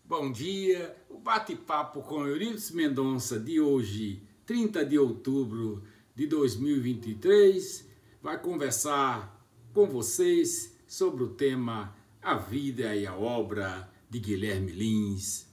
Bom dia, o bate-papo com Eurípides Mendonça de hoje, 30 de outubro de 2023, vai conversar com vocês sobre o tema A Vida e a Obra de Guilherme Lins,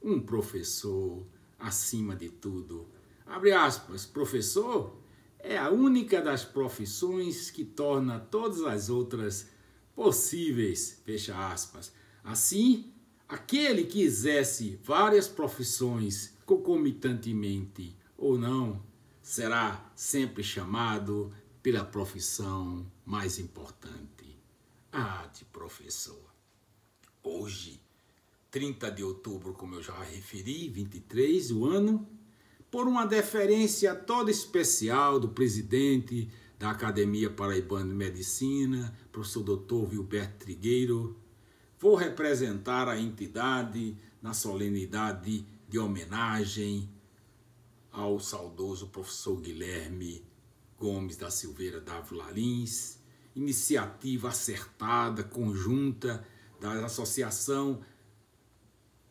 um professor acima de tudo. Abre aspas, professor é a única das profissões que torna todas as outras possíveis, fecha aspas. Assim, aquele que exerce várias profissões concomitantemente ou não, será sempre chamado pela profissão mais importante, a de professor. Hoje, 30 de outubro, como eu já referi, 23, o ano, por uma deferência toda especial do presidente da Academia Paraibana de Medicina, professor Dr. Vilberto Trigueiro, vou representar a entidade na solenidade de homenagem ao saudoso professor Guilherme Gomes da Silveira Dávila Lins, iniciativa acertada, conjunta da Associação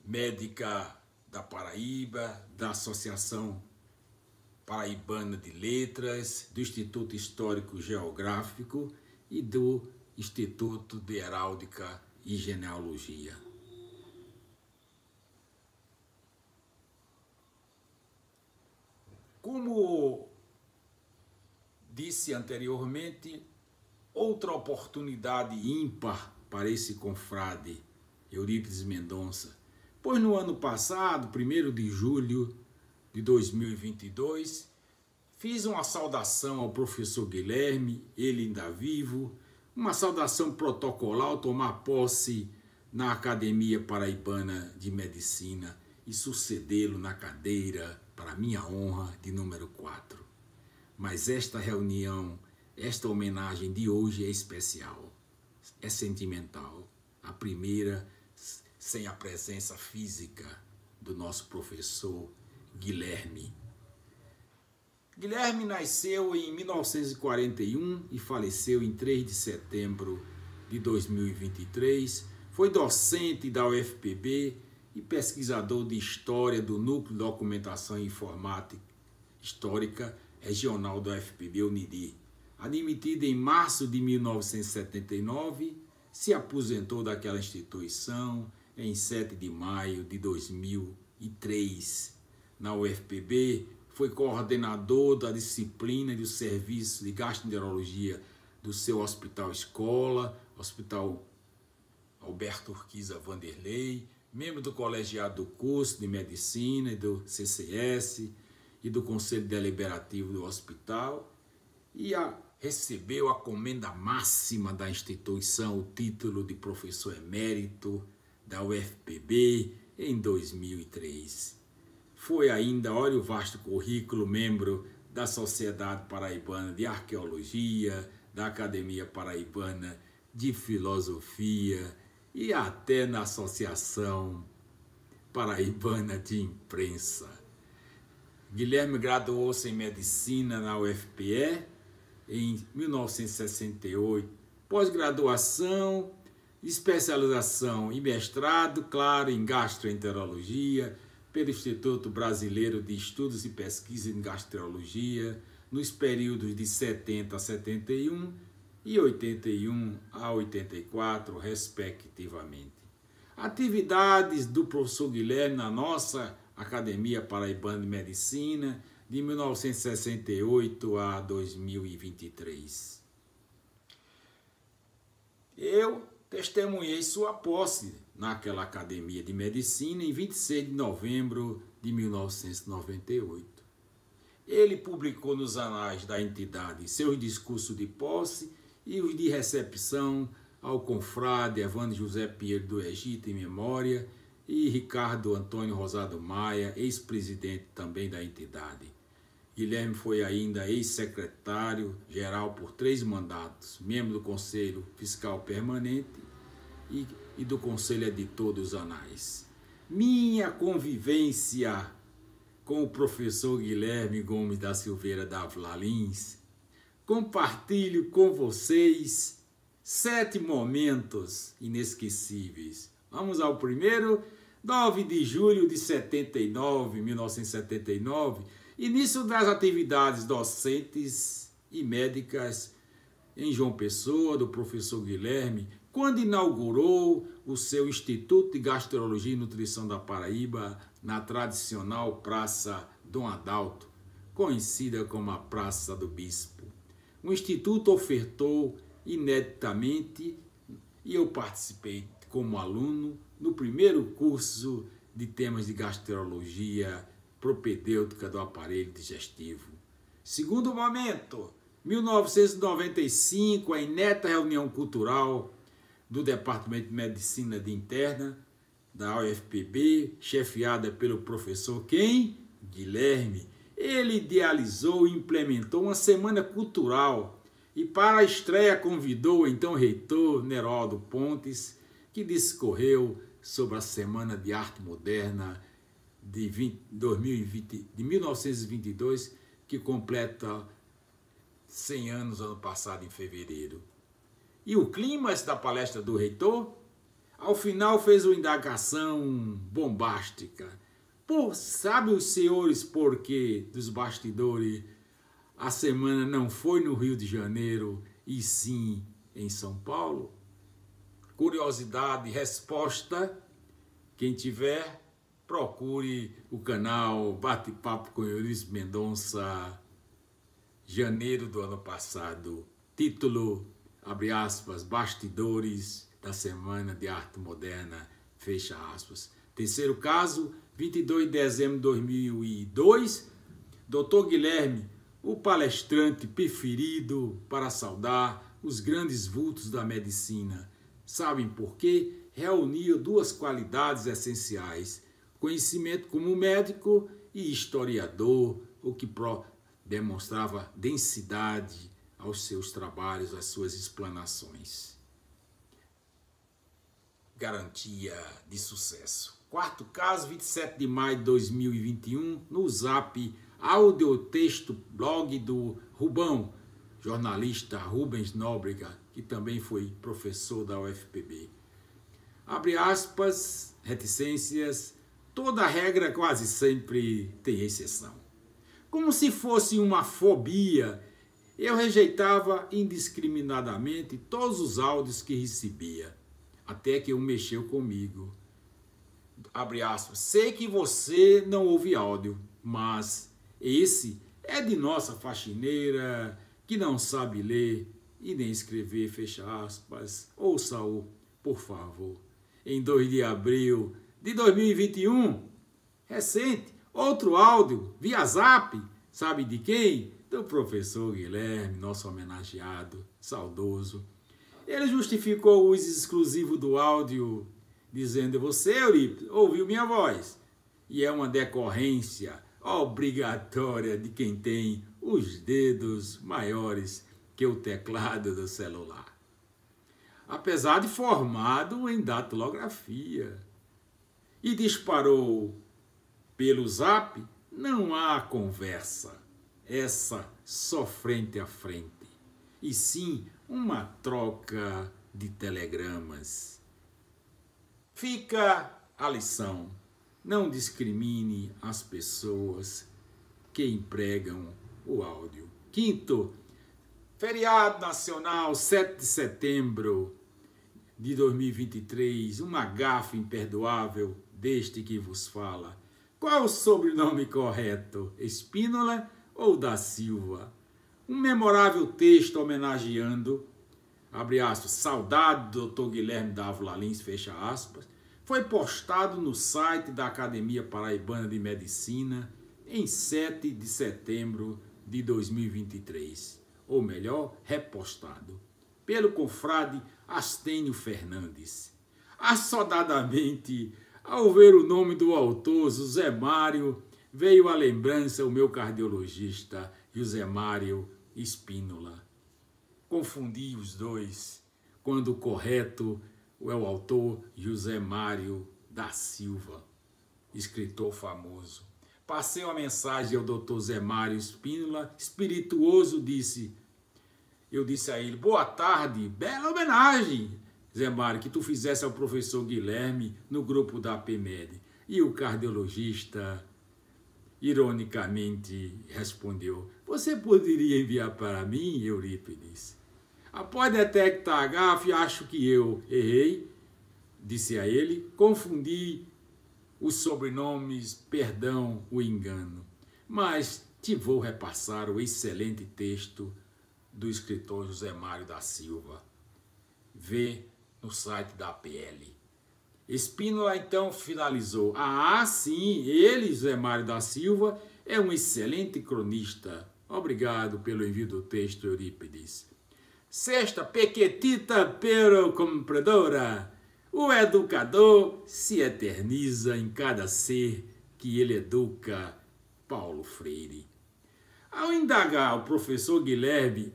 Médica da Paraíba, da Associação Paraibana de Letras, do Instituto Histórico Geográfico e do Instituto de Heráldica e Genealogia. Como disse anteriormente, outra oportunidade ímpar para esse confrade Eurípides Mendonça, pois no ano passado, 1º de julho de 2022, fiz uma saudação ao professor Guilherme, ele ainda vivo, uma saudação protocolar ao tomar posse na Academia Paraibana de Medicina e sucedê-lo na cadeira, para minha honra, de número 4. Mas esta reunião, esta homenagem de hoje é especial, é sentimental. A primeira sem a presença física do nosso professor Guilherme. Guilherme nasceu em 1941 e faleceu em 3 de setembro de 2023. Foi docente da UFPB e pesquisador de História do Núcleo de Documentação e Informática Histórica Regional da UFPB Uniri. Admitido em março de 1979, se aposentou daquela instituição em 7 de maio de 2003. Na UFPB, foi coordenador da disciplina e do serviço de gastroenterologia do seu Hospital Escola, Hospital Alberto Urquiza Vanderlei, membro do colegiado do curso de Medicina e do CCS e do Conselho Deliberativo do Hospital, e recebeu a comenda máxima da instituição, o título de professor emérito da UFPB em 2003. Foi ainda, olha o vasto currículo, membro da Sociedade Paraibana de Arqueologia, da Academia Paraibana de Filosofia e até na Associação Paraibana de Imprensa. Guilherme graduou-se em Medicina na UFPE em 1968, pós-graduação, especialização e mestrado, claro, em gastroenterologia, pelo Instituto Brasileiro de Estudos e Pesquisa em Gastroenterologia, nos períodos de 70 a 71 e 81 a 84, respectivamente. Atividades do professor Guilherme na nossa Academia Paraibana de Medicina, de 1968 a 2023. Eu testemunhei sua posse naquela Academia de Medicina em 26 de novembro de 1998. Ele publicou nos anais da entidade seus discursos de posse e os de recepção ao confrade Evandro José Pinheiro do Egito em memória e Ricardo Antônio Rosado Maia, ex-presidente também da entidade. Guilherme foi ainda ex-secretário-geral por 3 mandatos, membro do Conselho Fiscal Permanente e do Conselho Editor dos Anais. Minha convivência com o professor Guilherme Gomes da Silveira Dávila Lins, compartilho com vocês 7 momentos inesquecíveis. Vamos ao primeiro. 9 de julho de 1979, início das atividades docentes e médicas em João Pessoa, do professor Guilherme, quando inaugurou o seu Instituto de Gastrologia e Nutrição da Paraíba na tradicional Praça Dom Adalto, conhecida como a Praça do Bispo. O Instituto ofertou ineditamente, e eu participei como aluno, no primeiro curso de temas de gastrologia propedêutica do aparelho digestivo. Segundo momento, 1995, a inédita reunião cultural do Departamento de Medicina de Interna da UFPB, chefiada pelo professor quem? Guilherme. Ele idealizou e implementou uma semana cultural e para a estreia convidou o então reitor Neraldo Pontes, que discorreu sobre a Semana de Arte Moderna de 1922, que completa 100 anos ano passado, em fevereiro. E o clímax da palestra do reitor, ao final fez uma indagação bombástica. Sabe os senhores por que dos bastidores a semana não foi no Rio de Janeiro e sim em São Paulo? Curiosidade, resposta, quem tiver, procure o canal Bate-Papo com Eurício Mendonça, janeiro do ano passado. Título, abre aspas, Bastidores da Semana de Arte Moderna, fecha aspas. Terceiro caso, 22 de dezembro de 2002, Dr. Guilherme, o palestrante preferido para saudar os grandes vultos da medicina. Sabem por quê? Reuniu duas qualidades essenciais: conhecimento como médico e historiador, o que demonstrava densidade aos seus trabalhos, às suas explanações. Garantia de sucesso. Quarto caso, 27 de maio de 2021, no Zap, áudio-texto, blog do Rubão, jornalista Rubens Nóbrega, que também foi professor da UFPB. Abre aspas, reticências, toda regra quase sempre tem exceção. Como se fosse uma fobia, eu rejeitava indiscriminadamente todos os áudios que recebia, até que um mexeu comigo. Abre aspas, sei que você não ouve áudio, mas esse é de nossa faxineira que não sabe ler e nem escrever, fecha aspas. Ouça-o, por favor. Em 2 de abril de 2021, recente, outro áudio via Zap, sabe de quem? Do professor Guilherme, nosso homenageado, saudoso. Ele justificou o uso exclusivo do áudio, dizendo, você, Eurípides, ouviu minha voz. E é uma decorrência obrigatória de quem tem os dedos maiores que o teclado do celular. Apesar de formado em datilografia. E disparou pelo Zap, não há conversa, essa só frente a frente, e sim uma troca de telegramas. Fica a lição, não discrimine as pessoas que empregam o áudio. Quinto, feriado nacional, 7 de setembro de 2023, uma gafe imperdoável deste que vos fala. Qual o sobrenome correto? Espínola ou da Silva? Um memorável texto homenageando, abre aspas, saudade do Dr. Guilherme Dávila Lins, fecha aspas, foi postado no site da Academia Paraibana de Medicina em 7 de setembro de 2023. Ou melhor, repostado, pelo confrade Astênio Fernandes. Assodadamente, ao ver o nome do autor, José Mário, veio à lembrança o meu cardiologista, José Mário Espínola. Confundi os dois, quando o correto é o autor José Mário da Silva, escritor famoso. Passei uma mensagem ao doutor Zé Mário Espínola, espirituoso, eu disse a ele, boa tarde, bela homenagem, Zé Mário, que tu fizesse ao professor Guilherme no grupo da PMED. E o cardiologista, ironicamente, respondeu: você poderia enviar para mim, Eurípides? Após detectar a gafe, acho que eu errei, disse a ele, confundi os sobrenomes, perdão o engano. Mas te vou repassar o excelente texto do escritor José Mário da Silva. Vê no site da APL. Spínola então finalizou: ah, sim, ele, José Mário da Silva, é um excelente cronista. Obrigado pelo envio do texto, Eurípides. Sexta, pequetita pero compradora. O educador se eterniza em cada ser que ele educa. Paulo Freire. Ao indagar o professor Guilherme,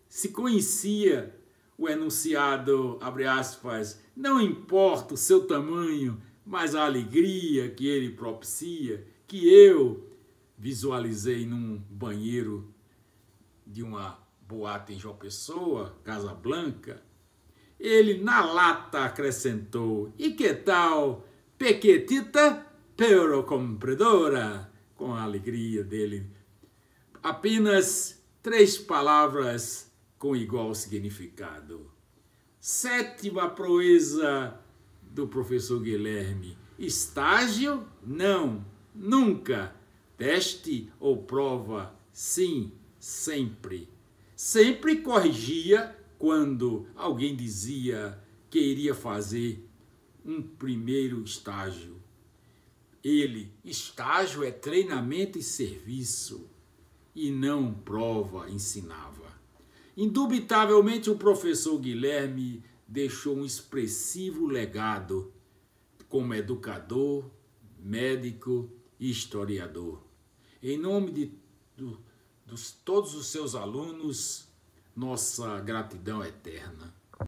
se conhecia o enunciado, abre aspas, não importa o seu tamanho, mas a alegria que ele propicia, que eu visualizei num banheiro de uma boate em João Pessoa, Casa Blanca, ele na lata acrescentou: e que tal, pequetita pero compradora? Com a alegria dele. Apenas 3 palavras com igual significado. Sétima proeza do professor Guilherme: estágio? Não, nunca. Teste ou prova? Sim, sempre. Sempre corrigia quando alguém dizia que iria fazer um primeiro estágio. Ele, estágio é treinamento e serviço, e não prova, ensinava. Indubitavelmente o professor Guilherme deixou um expressivo legado como educador, médico e historiador. Em nome de todos os seus alunos, nossa gratidão eterna.